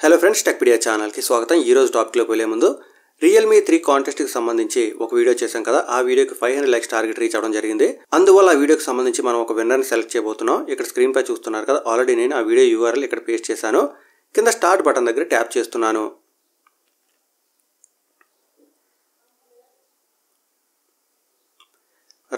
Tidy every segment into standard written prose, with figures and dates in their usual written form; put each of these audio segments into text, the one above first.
Hello friends, Techpedia ఛానల్కి స్వాగతం. ఈరోజు టాపిక్లోకి వెళ్ళే ముందు రియల్మీ 3 కాంటెస్ట్కి సంబంధించి ఒక వీడియో చేశాం కదా. ఆ వీడియోకి 500 లైక్స్ టార్గెట్ రీచ్ అవ్వడం జరిగింది. అందువల్ల ఆ వీడియోకి సంబంధించి మనం ఒక విన్నర్ని సెలెక్ట్ చేయబోతున్నాం. ఇక్కడ స్క్రీన్ పై చూస్తున్నారు కదా, ఆల్రెడీ నేను ఆ వీడియో URL ఇక్కడ పేస్ట్ చేశాను. కింద స్టార్ట్ బటన్ దగ్గర ట్యాప్ చేస్తున్నాను.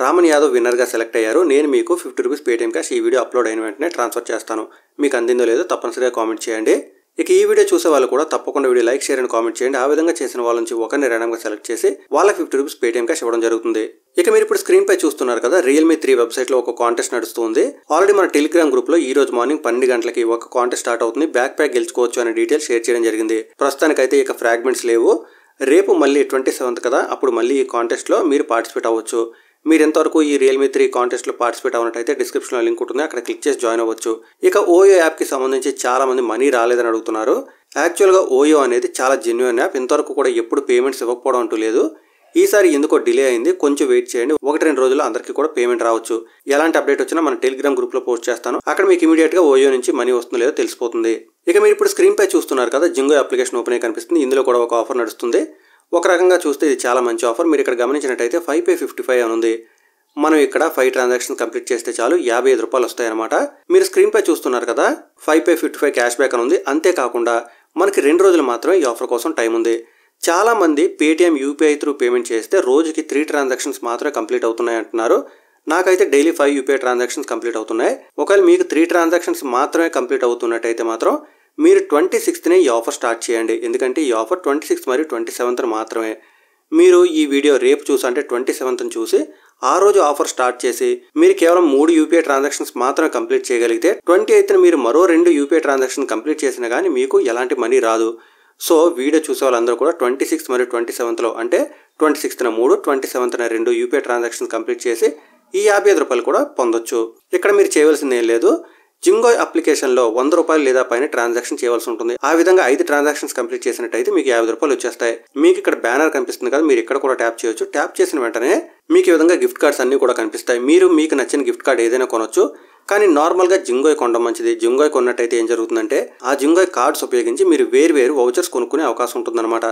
రామన్ యాదవ్ విన్నర్గా సెలెక్ట్ అయ్యారు. నేను మీకు 50 రూపీస్ పేటీఎం క్యాష్ ఈ వీడియో అప్లోడ్ అయిన వెంటనే ట్రాన్స్ఫర్ చేస్తాను. మీకు అందిందో లేదో తప్పనిసరిగా కామెంట్ చేయండి. ఇక ఈ వీడియో చూసే వాళ్ళు కూడా తప్పకుండా video like, share and comment చేయండి. ఆ విధంగా చేసిన వాళ్ళ నుంచి ఒకరిని ర్యాండమ్గా సెలెక్ట్ చేసి వాళ్ళకి 50 రూపీస్ పేటీఎం క్యాష్ ఇవ్వడం జరుగుతుంది. ఇక మీరు ఇప్పుడు స్క్రీన్ పై చూస్తున్నారు కదా, రియల్మీ 3 వెబ్సైట్లో ఒక కాంటెస్ట్ నడుస్తుంది. ఆల్రెడీ మన టెలిగ్రామ్ గ్రూప్లో ఈ రోజు మార్నింగ్ 12 గంటలకి ఒక కాంటెస్ట్ స్టార్ట్ అవుతుంది. బ్యాక్ ప్యాక్ గెలుచుకోవచ్చు అనే డీటెయిల్స్ షేర్ చేయడం జరిగింది. ప్రస్తుతానికైతే ఇక ఫ్రాగ్మెంట్స్ లేవు. రేపు మళ్ళీ 27th కదా, అప్పుడు మళ్ళీ ఈ కాంటెస్ట్లో మీరు పార్టిసిపేట్ అవ్వచ్చు. మీరు ఎంతవరకు ఈ రియల్మీ 3 కాంటెస్ట్లో పార్టిసిపేట్ అవ్వనట్టయితే డిస్క్రిప్షన్లో లింక్ ఉంటుంది, అక్కడ క్లిక్ చేసి జాయిన్ అవ్వచ్చు. ఇక ఓయో యాప్కి సంబంధించి చాలా మంది మనీ రాలేదని అడుగుతున్నారు. యాక్చువల్గా ఓయో అనేది చాలా జెన్యూన్ యాప్. ఇంతవరకు కూడా ఎప్పుడు పేమెంట్స్ ఇవ్వకపోవడం అంటూ లేదు. ఈసారి ఎందుకో డిలే అయింది, కొంచెం వెయిట్ చేయండి. 1-2 రోజుల్లో అందరికీ కూడా పేమెంట్ రావచ్చు. ఎలాంటి అప్డేట్ వచ్చినా మన టెలిగ్రామ్ గ్రూప్లో పోస్ట్ చేస్తాను. అక్కడ మీకు ఇమీడియట్గా ఓయో నుంచి మనీ వస్తుందో లేదో తెలిసిపోతుంది. ఇక మీరు ఇప్పుడు స్క్రీన్ పై చూస్తున్నారు కదా, జింగో అప్లికేషన్ ఓపెన్ అయ్యి కనిపిస్తుంది. ఇందులో కూడా ఒక ఆఫర్ నడుస్తుంది. ఒక రకంగా చూస్తే ఇది చాలా మంచి ఆఫర్. మీరు ఇక్కడ గమనించినట్టయితే 5pay55 అని ఉంది. మనం ఇక్కడ 5 ట్రాన్సాక్షన్ కంప్లీట్ చేస్తే చాలు 55 రూపాయలు వస్తాయన్నమాట. మీరు స్క్రీన్ పై చూస్తున్నారు కదా, 5pay55 క్యాష్ బ్యాక్ అని ఉంది. అంతేకాకుండా మనకి 2 రోజులు మాత్రమే ఈ ఆఫర్ కోసం టైం ఉంది. చాలా మంది పేటీఎం UPI త్రూ పేమెంట్ చేస్తే రోజుకి 3 ట్రాన్సాక్షన్స్ మాత్రమే కంప్లీట్ అవుతున్నాయి అంటున్నారు. నాకైతే డైలీ 5 UPI ట్రాన్సాక్షన్స్ కంప్లీట్ అవుతున్నాయి. ఒకవేళ మీకు 3 ట్రాన్సాక్షన్స్ మాత్రమే కంప్లీట్ అవుతున్నట్టయితే మాత్రం మీరు 26నే ఈ ఆఫర్ స్టార్ట్ చేయండి. ఎందుకంటే ఈ ఆఫర్ 26 మరియు 27 మాత్రమే. మీరు ఈ వీడియో రేపు చూసి అంటే 27ని చూసి ఆ రోజు ఆఫర్ స్టార్ట్ చేసి మీరు కేవలం 3 UPI ట్రాన్సాక్షన్స్ మాత్రమే కంప్లీట్ చేయగలిగితే 28న మీరు మరో 2 UPI ట్రాన్సాక్షన్ కంప్లీట్ చేసినా కానీ మీకు ఎలాంటి మనీ రాదు. సో వీడియో చూసే వాళ్ళందరూ కూడా 26 మరియు 27లో అంటే 26న 3, 27న 2 UPI ట్రాన్సాక్షన్ కంప్లీట్ చేసి ఈ 55 రూపాయలు కూడా పొందొచ్చు. ఇక్కడ మీరు చేయవలసింది ఏం లేదు, జింగో అప్లికేషన్లో 100 రూపాయలు లేదా పైన ట్రాన్సాక్షన్ చేయవలసి ఉంటుంది. ఆ విధంగా 5 ట్రాన్సాక్షన్స్ కంప్లీట్ చేసినట్టయితే మీకు 50 రూపాయలు వచ్చేస్తాయి. మీకు ఇక్కడ బ్యానర్ కనిపిస్తుంది కదా, మీరు ఇక్కడ కూడా ట్యాప్ చేయొచ్చు. ట్యాప్ చేసిన వెంటనే మీకు ఈ విధంగా గిఫ్ట్ కార్డ్స్ అన్ని కూడా కనిపిస్తాయి. మీరు మీకు నచ్చిన గిఫ్ట్ కార్డ్ ఏదైనా కొనొచ్చు. కానీ నార్మల్గా జింగోయ్ కొనడం మంచిది. జింగోయ్ కొన్నట్టయితే ఏం జరుగుతుందంటే ఆ జింగోయ్ కార్డ్స్ ఉపయోగించి మీరు వేరు వౌచర్స్ కొనుక్కునే అవకాశం ఉంటుందన్నమాట.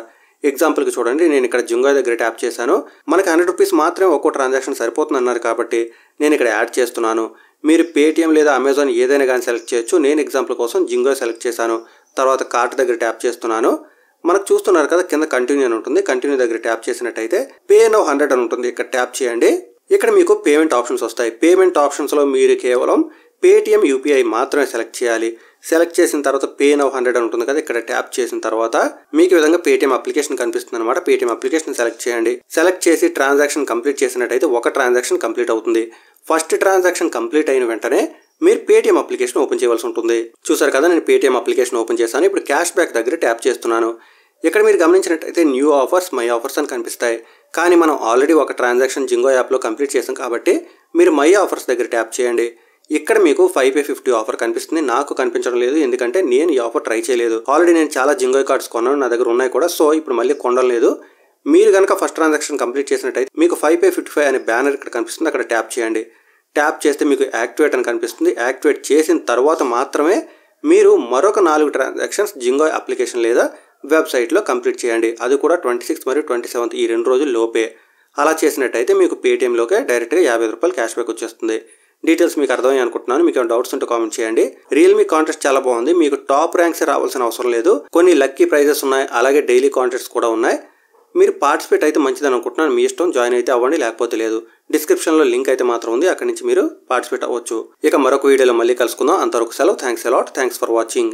ఎగ్జాంపుల్కి చూడండి, నేను ఇక్కడ జింగోయ్ దగ్గర ట్యాప్ చేశాను. మనకి 100 రూపీస్ మాత్రమే ఒక్కో ట్రాన్సాక్షన్ సరిపోతుంది అన్నారు కాబట్టి నేను ఇక్కడ యాడ్ చేస్తున్నాను. మీరు పేటీఎం లేదా అమెజాన్ ఏదైనా కానీ సెలెక్ట్ చేయొచ్చు. నేను ఎగ్జాంపుల్ కోసం జింగోయ్ సెలెక్ట్ చేశాను. తర్వాత కార్ట్ దగ్గర ట్యాప్ చేస్తున్నాను. మనకు చూస్తున్నారు కదా, కింద కంటిన్యూ అని ఉంటుంది. కంటిన్యూ దగ్గర ట్యాప్ చేసినట్టయితే పే నౌ 100 అని ఉంటుంది. ఇక్కడ ట్యాప్ చేయండి. ఇక్కడ మీకు పేమెంట్ ఆప్షన్స్ వస్తాయి. పేమెంట్ ఆప్షన్స్లో మీరు కేవలం పేటీఎం UPI మాత్రమే సెలెక్ట్ చేయాలి. సెలెక్ట్ చేసిన తర్వాత పే నౌ 100 అని ఉంటుంది కదా, ఇక్కడ ట్యాప్ చేసిన తర్వాత మీకు ఈ విధంగా పేటీఎం అప్లికేషన్ కనిపిస్తుంది అనమాట. పేటీఎం అప్లికేషన్ సెలెక్ట్ చేయండి. సెలెక్ట్ చేసి ట్రాన్సాక్షన్ కంప్లీట్ చేసినట్టయితే ఒక ట్రాన్సాక్షన్ కంప్లీట్ అవుతుంది. ఫస్ట్ ట్రాన్సాక్షన్ కంప్లీట్ అయిన వెంటనే మీరు పేటీఎం అప్లికేషన్ ఓపెన్ చేయవలసి ఉంటుంది. చూసారు కదా, నేను పేటీఎం అప్లికేషన్ ఓపెన్ చేశాను. ఇప్పుడు క్యాష్ బ్యాక్ దగ్గర ట్యాప్ చేస్తున్నాను. ఇక్కడ మీరు గమనించినట్టయితే న్యూ ఆఫర్స్, మై ఆఫర్స్ అని కనిపిస్తాయి. కానీ మనం ఆల్రెడీ ఒక ట్రాన్సాక్షన్ జింగో యాప్లో కంప్లీట్ చేసాం కాబట్టి మీరు మై ఆఫర్స్ దగ్గర ట్యాప్ చేయండి. ఇక్కడ మీకు 5pay50 ఆఫర్ కనిపిస్తుంది. నాకు కనిపించడం లేదు, ఎందుకంటే నేను ఈ ఆఫర్ ట్రై చేయలేదు. ఆల్రెడీ నేను చాలా జింగోయ్ కార్డ్స్ కొన్నాను, నా దగ్గర ఉన్నాయి కూడా. సో ఇప్పుడు మళ్ళీ కొనడం లేదు. మీరు కనుక ఫస్ట్ ట్రాన్సాక్షన్ కంప్లీట్ చేసినట్టయితే మీకు 5pay55 అనే బ్యానర్ ఇక్కడ కనిపిస్తుంది, అక్కడ ట్యాప్ చేయండి. ట్యాప్ చేస్తే మీకు యాక్టివేట్ అని కనిపిస్తుంది. యాక్టివేట్ చేసిన తర్వాత మాత్రమే మీరు మరొక 4 ట్రాన్సాక్షన్స్ జింగోయ్ అప్లికేషన్ లేదా వెబ్సైట్లో కంప్లీట్ చేయండి. అది కూడా 26 మరియు 27 ఈ 2 రోజుల లోపే. అలా చేసినట్టయితే మీకు పేటీఎంలోకే డైరెక్ట్గా 55 రూపాయలు క్యాష్ బ్యాక్ వచ్చేస్తుంది. డీటెయిల్స్ మీకు అర్థమయ్యి అనుకుంటున్నాను. మీకు ఏమైనా డౌట్స్ ఉంటే కామెంట్ చేయండి. రియల్మీ కాంటెస్ట్ చాలా బాగుంది. మీకు టాప్ ర్యాంక్స్ రావాల్సిన అవసరం లేదు. కొన్ని లక్కీ ప్రైజెస్ ఉన్నాయి, అలాగే డైలీ కాంటెస్ట్స్ కూడా ఉన్నాయి. మీరు పార్టిసిపేట్ అయితే మంచిదని అనుకుంటున్నాను. మీ ఇష్టం, జాయిన్ అయితే అవ్వండి, లేకపోతే లేదు. డిస్క్రిప్షన్లో లింక్ అయితే మాత్రం ఉంది, అక్కడి నుంచి మీరు పార్టిసిపేట్ అవ్వచ్చు. ఇక మరొక వీడియోలో మళ్ళీ కలుసుకుందాం. అంతవరకు సెలవు. Thanks a lot. Thanks for watching.